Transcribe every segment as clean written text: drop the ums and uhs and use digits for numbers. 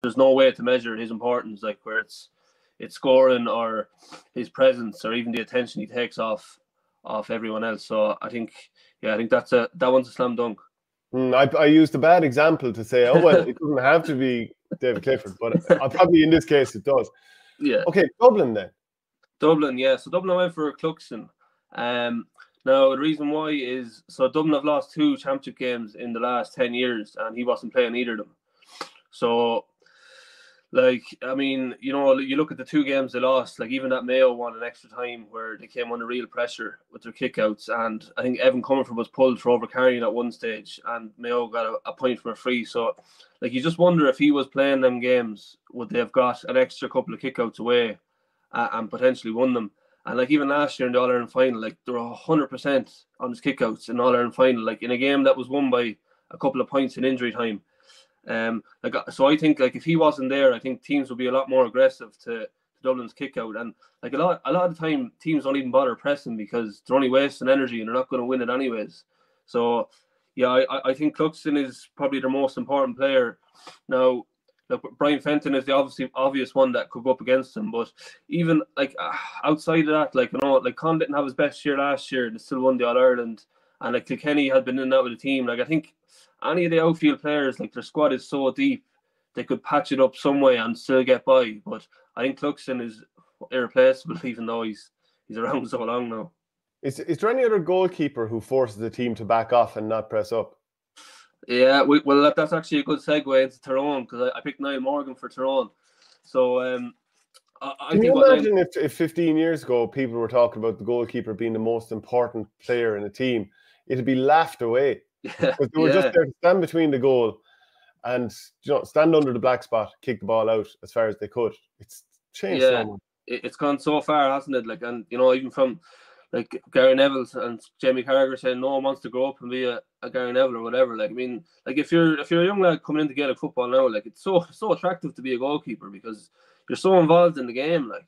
there's no way to measure his importance, like where it's scoring or his presence or even the attention he takes off everyone else. So I think that one's a slam dunk. I used a bad example to say, oh well, it doesn't have to be David Clifford, but probably in this case it does. Yeah. Okay, Dublin then. Dublin, yeah. So Dublin went for Cluxton. Now the reason why is Dublin have lost 2 championship games in the last 10 years, and he wasn't playing either of them. So, like, I mean, you look at the 2 games they lost. Like, even that Mayo one in extra time where they came under real pressure with their kickouts, and I think Evan Comerford was pulled for overcarrying at one stage, and Mayo got a point from a free. So, like, you just wonder if he was playing them games, would they have got an extra couple of kickouts away and potentially won them? And like even last year in the All-Ireland final, like they were 100% on his kickouts in the All-Ireland final, like in a game that was won by a couple of points in injury time. So I think like if he wasn't there, I think teams would be a lot more aggressive to Dublin's kickout. And like a lot of the time, teams don't even bother pressing because they're only wasting energy and they're not going to win it anyways. So yeah, I think Cluxton is probably their most important player now. Look, Brian Fenton is the obvious one that could go up against him, but even like outside of that, like like Con didn't have his best year last year, and still won the All Ireland, and like Kilkenny had been in and out with the team. Like I think any of the outfield players, like their squad is so deep, they could patch it up some way and still get by. But I think Cluxton is irreplaceable, even though he's around so long now. Is there any other goalkeeper who forces the team to back off and not press up? Yeah, well, that's actually a good segue into Tyrone because I picked Niall Morgan for Tyrone. So, can you imagine if 15 years ago people were talking about the goalkeeper being the most important player in a team, it'd be laughed away. Because they were just there to stand between the goal and stand under the black spot, kick the ball out as far as they could. It's changed so much. It's gone so far, hasn't it? Like, and even from like Gary Neville and Jamie Carragher saying no one wants to grow up and be a Gary Neville or whatever. Like, I mean, like if you're a young lad coming into Gaelic football now, like it's so attractive to be a goalkeeper because you're so involved in the game. Like,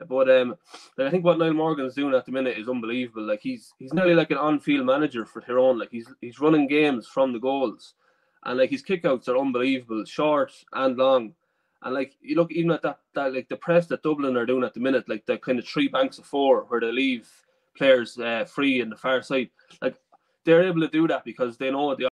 but I think what Niall Morgan is doing at the minute is unbelievable. Like he's nearly like an on-field manager for Tyrone. Like he's running games from the goals, and like his kickouts are unbelievable, short and long. And like you look even at that like the press that Dublin are doing at the minute, like the kind of 3 banks of 4 where they leave players free in the far side, like they're able to do that because they know the